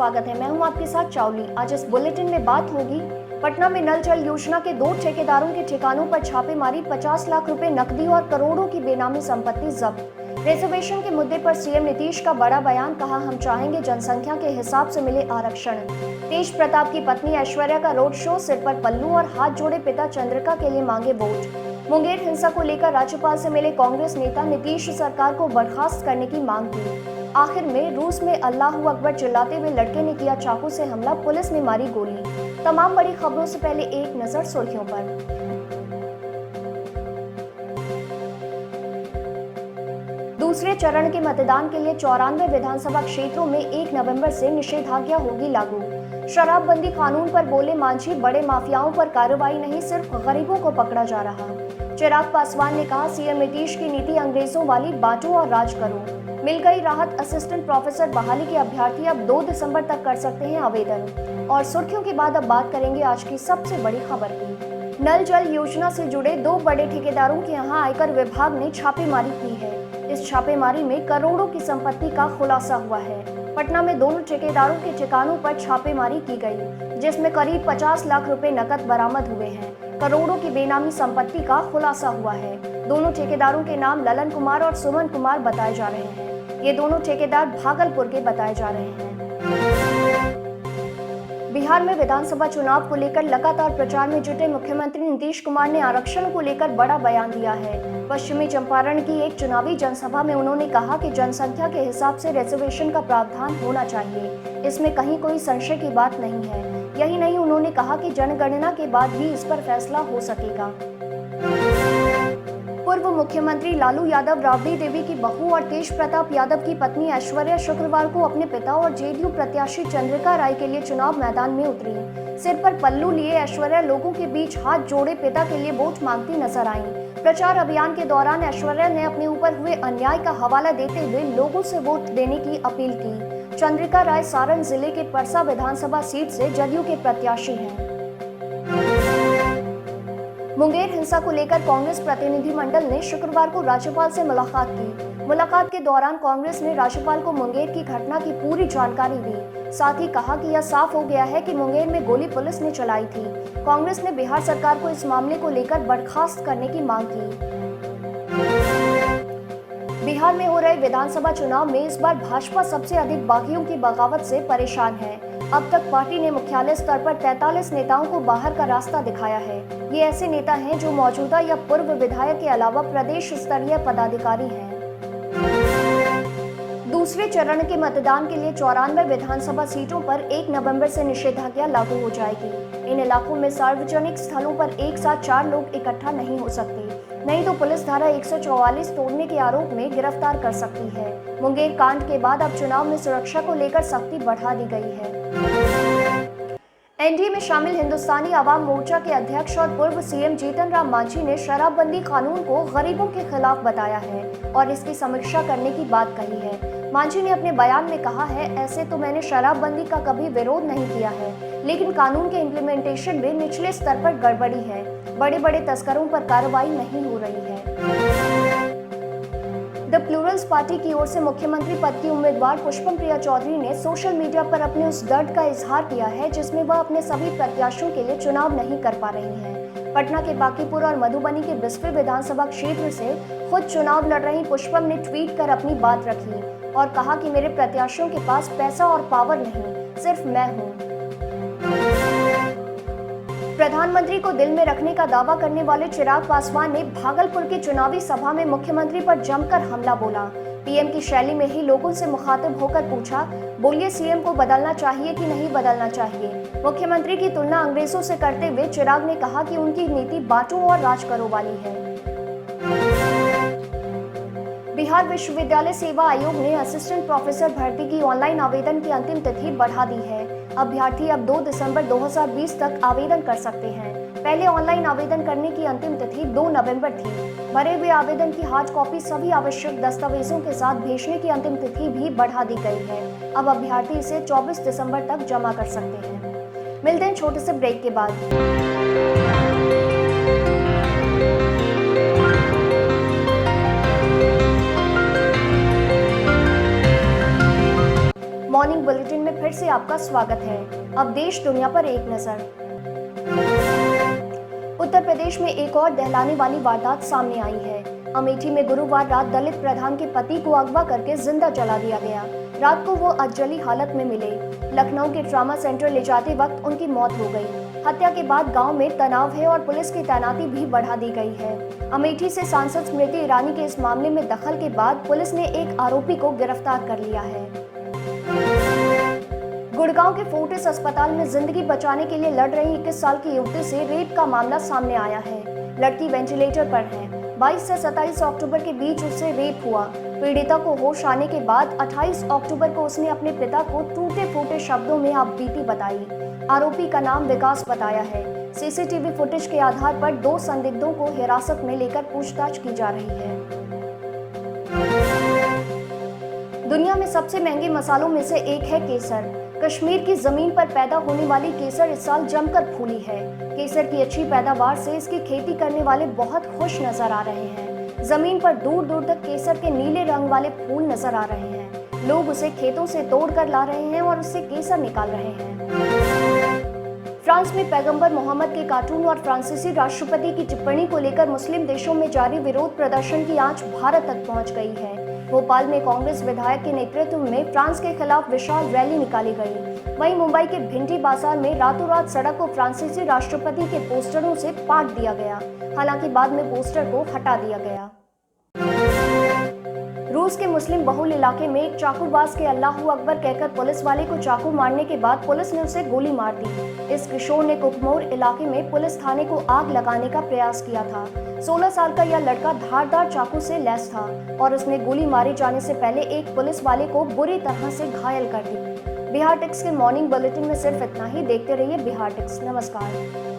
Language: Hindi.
स्वागत है। मैं हूं आपके साथ चावली। आज इस बुलेटिन में बात होगी पटना में नल जल योजना के 2 ठेकेदारों के ठिकानों पर छापेमारी, 50 लाख रुपए नकदी और करोड़ों की बेनामी संपत्ति जब्त। रिजर्वेशन के मुद्दे पर सीएम नीतीश का बड़ा बयान, कहा हम चाहेंगे जनसंख्या के हिसाब से मिले आरक्षण। तेज प्रताप की पत्नी ऐश्वर्या का रोड शो, सिर पर पल्लू और हाथ जोड़े पिता चंद्रिका के लिए मांगे वोट। मुंगेर हिंसा को लेकर राज्यपाल से मिले कांग्रेस नेता, नीतीश सरकार को बर्खास्त करने की मांग की। आखिर में रूस में अल्लाहू अकबर चिल्लाते हुए लड़के ने किया चाकू से हमला, पुलिस ने मारी गोली। तमाम बड़ी खबरों से पहले एक नजर सुर्खियों पर। दूसरे चरण के मतदान के लिए 94 विधानसभा क्षेत्रों में 1 नवंबर से निषेधाज्ञा होगी लागू। शराबबंदी कानून पर बोले मांझी, बड़े माफियाओं पर कार्रवाई नहीं, सिर्फ गरीबों को पकड़ा जा रहा। चिराग पासवान ने कहा सीएम नीतीश की नीति अंग्रेजों वाली, बांटो और राज करो। मिल गई राहत, असिस्टेंट प्रोफेसर बहाली के अभ्यर्थी अब 2 दिसंबर तक कर सकते हैं आवेदन। और सुर्खियों के बाद अब बात करेंगे आज की सबसे बड़ी खबर की। नल जल योजना से जुड़े 2 बड़े ठेकेदारों के यहां आयकर विभाग ने छापेमारी की है। इस छापेमारी में करोड़ों की संपत्ति का खुलासा हुआ है। पटना में दोनों ठेकेदारों के ठिकानों पर छापेमारी की गई, जिसमें करीब 50 लाख रुपए नकद बरामद हुए हैं। करोड़ों की बेनामी संपत्ति का खुलासा हुआ है। दोनों ठेकेदारों के नाम ललन कुमार और सुमन कुमार बताए जा रहे हैं। ये दोनों ठेकेदार भागलपुर के बताए जा रहे हैं। बिहार में विधानसभा चुनाव को लेकर लगातार प्रचार में जुटे मुख्यमंत्री नीतीश कुमार ने आरक्षण को लेकर बड़ा बयान दिया है। पश्चिमी चंपारण की एक चुनावी जनसभा में उन्होंने कहा कि जनसंख्या के हिसाब से रिजर्वेशन का प्रावधान होना चाहिए, इसमें कहीं कोई संशय की बात नहीं है। यही नहीं, उन्होंने कहा कि जनगणना के बाद ही इस पर फैसला हो सकेगा। पूर्व मुख्यमंत्री लालू यादव, राबड़ी देवी की बहू और तेज प्रताप यादव की पत्नी ऐश्वर्या शुक्रवार को अपने पिता और जेडीयू प्रत्याशी चंद्रिका राय के लिए चुनाव मैदान में उतरी। सिर पर पल्लू लिए ऐश्वर्या लोगों के बीच हाथ जोड़े पिता के लिए वोट मांगती नजर आईं। प्रचार अभियान के दौरान ऐश्वर्या ने अपने ऊपर हुए अन्याय का हवाला देते हुए लोगों से वोट देने की अपील की। चंद्रिका राय सारण जिले के परसा विधानसभा सीट से जदयू के प्रत्याशी हैं। मुंगेर हिंसा को लेकर कांग्रेस प्रतिनिधिमंडल ने शुक्रवार को राज्यपाल से मुलाकात की। मुलाकात के दौरान कांग्रेस ने राज्यपाल को मुंगेर की घटना की पूरी जानकारी दी। साथ ही कहा कि यह साफ हो गया है कि मुंगेर में गोली पुलिस ने चलाई थी। कांग्रेस ने बिहार सरकार को इस मामले को लेकर बर्खास्त करने की मांग की। बिहार में हो रहे विधानसभा चुनाव में इस बार भाजपा सबसे अधिक बागियों की बगावत से परेशान है। अब तक पार्टी ने मुख्यालय स्तर पर 43 नेताओं को बाहर का रास्ता दिखाया है। ये ऐसे नेता हैं जो मौजूदा या पूर्व विधायक के अलावा प्रदेश स्तरीय पदाधिकारी हैं। दूसरे चरण के मतदान के लिए 94 विधानसभा सीटों पर 1 नवंबर से निषेधाज्ञा लागू हो जाएगी। इन इलाकों में सार्वजनिक स्थलों पर एक साथ 4 लोग इकट्ठा नहीं हो सकते, नहीं तो पुलिस धारा 144 तोड़ने के आरोप में गिरफ्तार कर सकती है। मुंगेर कांड के बाद अब चुनाव में सुरक्षा को लेकर सख्ती बढ़ा दी गई है। एनडीए में शामिल हिंदुस्तानी आवाम मोर्चा के अध्यक्ष और पूर्व सीएम जीतन राम मांझी ने शराबबंदी कानून को गरीबों के खिलाफ बताया है और इसकी समीक्षा करने की बात कही है। मांझी ने अपने बयान में कहा है, ऐसे तो मैंने शराबबंदी का कभी विरोध नहीं किया है, लेकिन कानून के इम्प्लीमेंटेशन में निचले स्तर पर गड़बड़ी है। बड़े बड़े तस्करों पर कार्रवाई नहीं हो रही है। द प्लूरल्स पार्टी की ओर से मुख्यमंत्री पद की उम्मीदवार पुष्पम प्रिया चौधरी ने सोशल मीडिया पर अपने उस दर्द का इजहार किया है जिसमें वह अपने सभी प्रत्याशियों के लिए चुनाव नहीं कर पा रही हैं। पटना के बांकीपुर और मधुबनी के बिस्फी विधानसभा क्षेत्र से खुद चुनाव लड़ रही पुष्पम ने ट्वीट कर अपनी बात रखी और कहा कि मेरे प्रत्याशियों के पास पैसा और पावर नहीं, सिर्फ मैं हूँ। प्रधानमंत्री को दिल में रखने का दावा करने वाले चिराग पासवान ने भागलपुर की चुनावी सभा में मुख्यमंत्री पर जमकर हमला बोला। पीएम की शैली में ही लोगों से मुखातिब होकर पूछा, बोलिए सीएम को बदलना चाहिए कि नहीं बदलना चाहिए। मुख्यमंत्री की तुलना अंग्रेजों से करते हुए चिराग ने कहा कि उनकी नीति बांटो और राज करो वाली है। बिहार विश्वविद्यालय सेवा आयोग ने असिस्टेंट प्रोफेसर भर्ती की ऑनलाइन आवेदन की अंतिम तिथि बढ़ा दी है। अभ्यर्थी अब 2 दिसंबर 2020 तक आवेदन कर सकते हैं। पहले ऑनलाइन आवेदन करने की अंतिम तिथि 2 नवंबर थी। भरे हुए आवेदन की हार्ड कॉपी सभी आवश्यक दस्तावेजों के साथ भेजने की अंतिम तिथि भी बढ़ा दी गई है। अब अभ्यर्थी इसे 24 दिसंबर तक जमा कर सकते हैं। मिलते हैं छोटे से ब्रेक के बाद। मॉर्निंग बुलेटिन में फिर से आपका स्वागत है। अब देश दुनिया पर एक नजर। उत्तर प्रदेश में एक और दहलाने वाली वारदात सामने आई है। अमेठी में गुरुवार रात दलित प्रधान के पति को अगवा करके जिंदा जला दिया गया। रात को वो अधजली हालत में मिले। लखनऊ के ट्रॉमा सेंटर ले जाते वक्त उनकी मौत हो गई। हत्या के बाद गांव में तनाव है और पुलिस की तैनाती भी बढ़ा दी गई है। अमेठी से सांसद स्मृति ईरानी के इस मामले में दखल के बाद पुलिस ने एक आरोपी को गिरफ्तार कर लिया है। गुड़गांव के फोर्टिस अस्पताल में जिंदगी बचाने के लिए लड़ रही 21 साल की युवती से रेप का मामला सामने आया है। लड़की वेंटिलेटर पर है। 22 से 27 अक्टूबर के बीच उससे रेप हुआ। पीड़िता को होश आने के बाद 28 अक्टूबर को उसने अपने पिता को टूटे फूटे शब्दों में आपबीती बताई। आरोपी का नाम विकास बताया है। सीसीटीवी फुटेज के आधार पर 2 संदिग्धों को हिरासत में लेकर पूछताछ की जा रही है। दुनिया में सबसे महंगे मसालों में से एक है केसर। कश्मीर की जमीन पर पैदा होने वाली केसर इस साल जमकर फूली है। केसर की अच्छी पैदावार से इसकी खेती करने वाले बहुत खुश नजर आ रहे हैं। जमीन पर दूर दूर तक केसर के नीले रंग वाले फूल नजर आ रहे हैं। लोग उसे खेतों से तोड़ कर ला रहे हैं और उससे केसर निकाल रहे हैं। फ्रांस में पैगंबर मोहम्मद के कार्टून और फ्रांसीसी राष्ट्रपति की टिप्पणी को लेकर मुस्लिम देशों में जारी विरोध प्रदर्शन की आंच भारत तक पहुंच गई है। भोपाल में कांग्रेस विधायक के नेतृत्व में फ्रांस के खिलाफ विशाल रैली निकाली गई। वहीं मुंबई के भिंडी बाजार में रातों रात सड़क को फ्रांसीसी राष्ट्रपति के पोस्टरों से पाट दिया गया। हालांकि बाद में पोस्टर को हटा दिया गया। रूस के मुस्लिम बहुल इलाके में एक चाकूबाज के अल्लाहू अकबर कहकर पुलिस वाले को चाकू मारने के बाद पुलिस ने उसे गोली मार दी। इस किशोर ने कुपमोर इलाके में पुलिस थाने को आग लगाने का प्रयास किया था। 16 साल का यह लड़का धारदार चाकू से लैस था और उसने गोली मारे जाने से पहले एक पुलिस वाले को बुरी तरह से घायल कर दी। बिहार टिक्स के मॉर्निंग बुलेटिन में सिर्फ इतना ही। देखते रहिए बिहार टिक्स। नमस्कार।